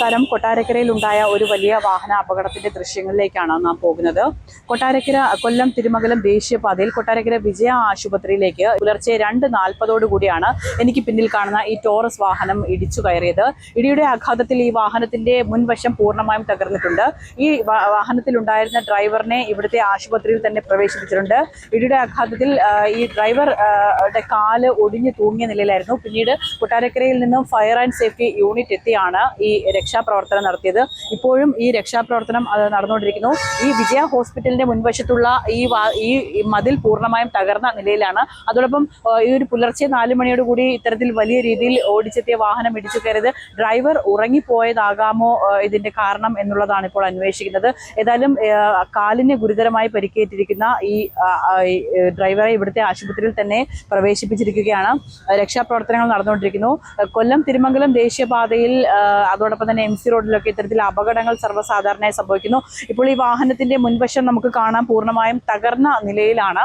നമസ്കാരം. കൊട്ടാരക്കരയിലുണ്ടായ ഒരു വലിയ വാഹന അപകടത്തിന്റെ ദൃശ്യങ്ങളിലേക്കാണ് നാം പോകുന്നത്. കൊട്ടാരക്കര കൊല്ലം തിരുമംഗലം ദേശീയപാതയിൽ കൊട്ടാരക്കര വിജയ ആശുപത്രിയിലേക്ക് പുലർച്ചെ 2:40 കൂടിയാണ് എനിക്ക് പിന്നിൽ കാണുന്ന ഈ ടോറസ് വാഹനം ഇടിച്ചു കയറിയത്. ഇടിയുടെ ആഘാതത്തിൽ ഈ വാഹനത്തിന്റെ മുൻവശം പൂർണ്ണമായും തകർന്നിട്ടുണ്ട്. ഈ വാഹനത്തിലുണ്ടായിരുന്ന ഡ്രൈവറിനെ ഇവിടുത്തെ ആശുപത്രിയിൽ തന്നെ പ്രവേശിപ്പിച്ചിട്ടുണ്ട്. ഇടിയുടെ ആഘാതത്തിൽ ഈ ഡ്രൈവറുടെ കാല് ഒടിഞ്ഞു തൂങ്ങിയ നിലയിലായിരുന്നു. പിന്നീട് കൊട്ടാരക്കരയിൽ നിന്നും ഫയർ ആൻഡ് സേഫ്റ്റി യൂണിറ്റ് എത്തിയാണ് ഈ രക്ഷാപ്രവർത്തനം നടത്തിയത്. ഇപ്പോഴും ഈ രക്ഷാപ്രവർത്തനം നടന്നുകൊണ്ടിരിക്കുന്നു. ഈ വിജയ ഹോസ്പിറ്റലിന്റെ മുൻവശത്തുള്ള ഈ മതിൽ പൂർണ്ണമായും തകർന്ന നിലയിലാണ്. അതോടൊപ്പം ഈ ഒരു പുലർച്ചെ 4 മണിയോടുകൂടി ഇത്തരത്തിൽ വലിയ രീതിയിൽ ഓടിച്ചെത്തിയ വാഹനം ഇടിച്ചു കയറിയത് ഡ്രൈവർ ഉറങ്ങിപ്പോയതാകാമോ ഇതിന്റെ കാരണം എന്നുള്ളതാണ് ഇപ്പോൾ അന്വേഷിക്കുന്നത്. ഏതായാലും കാലിന് ഗുരുതരമായി പരിക്കേറ്റിരിക്കുന്ന ഈ ഡ്രൈവറെ ഇവിടുത്തെ ആശുപത്രിയിൽ തന്നെ പ്രവേശിപ്പിച്ചിരിക്കുകയാണ്. രക്ഷാപ്രവർത്തനങ്ങൾ നടന്നുകൊണ്ടിരിക്കുന്നു. കൊല്ലം തിരുമംഗലം ദേശീയപാതയിൽ അതോടൊപ്പം തന്നെ MC റോഡിലൊക്കെ ഇത്തരത്തിൽ അപകടങ്ങൾ സർവ്വസാധാരണയായി സംഭവിക്കുന്നു. ഇപ്പോൾ ഈ വാഹനത്തിന്റെ മുൻവശം നമുക്ക് കാണാൻ പൂർണ്ണമായും തകർന്ന നിലയിലാണ്.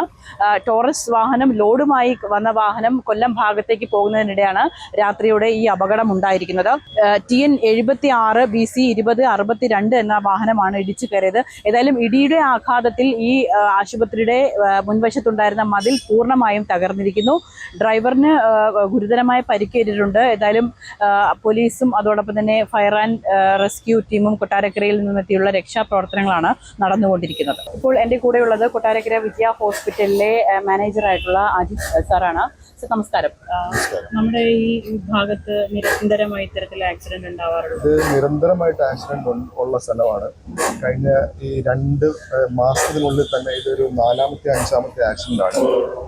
ടോറസ് വാഹനം ലോഡുമായി വന്ന വാഹനം കൊല്ലം ഭാഗത്തേക്ക് പോകുന്നതിനിടെയാണ് രാത്രിയോടെ ഈ അപകടം ഉണ്ടായിരിക്കുന്നത്. TN 76 BC 2062 എന്ന വാഹനമാണ് ഇടിച്ചു കയറിയത്. ഏതായാലും ഇടിയുടെ ആഘാതത്തിൽ ഈ ആശുപത്രിയുടെ മുൻവശത്തുണ്ടായിരുന്ന മതിൽ പൂർണ്ണമായും തകർന്നിരിക്കുന്നു. ഡ്രൈവറിന് ഗുരുതരമായ പരിക്കേറ്റിട്ടുണ്ട്. ഏതായാലും പോലീസും അതോടൊപ്പം തന്നെ ഫയർ ആൻഡ് റെസ്ക്യൂ ടീമും കൊട്ടാരക്കരയിൽ നിന്നെത്തിയുള്ള രക്ഷാപ്രവർത്തനങ്ങളാണ് നടന്നുകൊണ്ടിരിക്കുന്നത്. ഇപ്പോൾ എൻ്റെ കൂടെയുള്ളത് കൊട്ടാരക്കര വിജയ ഹോസ്പിറ്റലിലെ മാനേജറായിട്ടുള്ള അജിത് സാറാണ്. സർ, നമസ്കാരം. നമ്മുടെ ഈ ഭാഗത്ത് നിരന്തരമായി ഇത്തരത്തിൽ ആക്സിഡന്റ് ഉണ്ടാവാറുണ്ട്. ഇത് നിരന്തരമായിട്ട് ആക്സിഡന്റ് ഉള്ള സ്ഥലമാണ്. കഴിഞ്ഞ ഈ 2 മാസത്തിനുള്ളിൽ തന്നെ ഇതൊരു 4ാമത്തെ 5ാമത്തെ ആക്സിഡന്റ് ആണ്.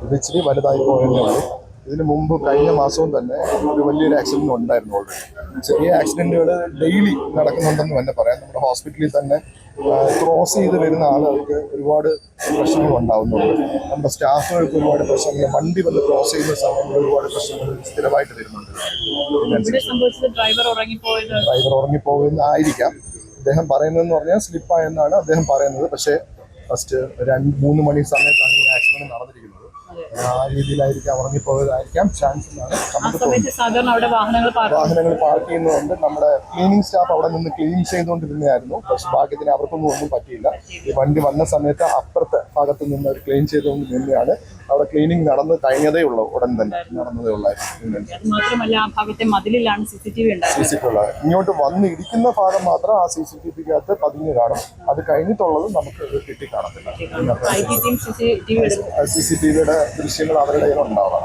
ഇത് ഇച്ചിരി വലുതായി പോയതേ ഉള്ളൂ. ഇതിനു മുമ്പ് കഴിഞ്ഞ മാസവും തന്നെ ഒരു വലിയൊരു ആക്സിഡന്റ് ഉണ്ടായിരുന്നു. ഓൾറെഡി ചെറിയ ആക്സിഡന്റുകൾ ഡെയിലി നടക്കുന്നുണ്ടെന്ന് തന്നെ പറയാം. നമ്മുടെ ഹോസ്പിറ്റലിൽ തന്നെ ക്രോസ് ചെയ്ത് വരുന്ന ആളുകൾക്ക് ഒരുപാട് പ്രശ്നങ്ങൾ ഉണ്ടാകുന്നുണ്ട്. നമ്മുടെ സ്റ്റാഫുകൾക്ക് ഒരുപാട് പ്രശ്നങ്ങൾ, വണ്ടി വന്ന് ക്രോസ് ചെയ്യുന്ന സമയത്ത് ഒരുപാട് പ്രശ്നങ്ങൾ സ്ഥിരമായിട്ട് വരുന്നുണ്ട്. ഡ്രൈവർ ഉറങ്ങിപ്പോകുന്നതായിരിക്കാം അദ്ദേഹം പറയുന്നതെന്ന് പറഞ്ഞാൽ സ്ലിപ്പായെന്നാണ് അദ്ദേഹം പറയുന്നത്. പക്ഷേ ഫസ്റ്റ് 2-3 മണി സമയത്താണ് ഈ ആക്സിഡന്റ് നടന്നിരിക്കുന്നത്. ആ രീതിയിലായിരിക്കാം ഉറങ്ങിപ്പോയതായിരിക്കാം ചാൻസ് എന്നാണ്. വാഹനങ്ങൾ പാർക്ക് ചെയ്യുന്നതുകൊണ്ട് നമ്മുടെ ക്ലീനിങ് സ്റ്റാഫ് അവിടെ നിന്ന് ക്ലീൻ ചെയ്തുകൊണ്ടിരുന്നതായിരുന്നു. പക്ഷെ ഭാഗ്യത്തിന് അവർക്കൊന്നും ഒന്നും പറ്റിയില്ല. ഈ വണ്ടി വന്ന സമയത്ത് അപ്പുറത്തെ ഭാഗത്ത് നിന്ന് അവർ ക്ലീൻ ചെയ്തുകൊണ്ട് നിന്നെയാണ്. അവിടെ ക്ലീനിങ് നടന്ന് കഴിഞ്ഞതേ ഉള്ളൂ, ഉടൻ തന്നെ നടന്നതേ ഉള്ളായിരുന്നു. ഇങ്ങോട്ട് വന്ന് ഇരിക്കുന്ന ഭാഗം മാത്രം ആ CCTVക്കകത്ത് പതിഞ്ഞ് കാണും. അത് കഴിഞ്ഞിട്ടുള്ളത് നമുക്ക് കിട്ടി കാണത്തില്ല. CCTVയുടെ ദൃശ്യങ്ങൾ അവരുടെ ഉണ്ടാവാം.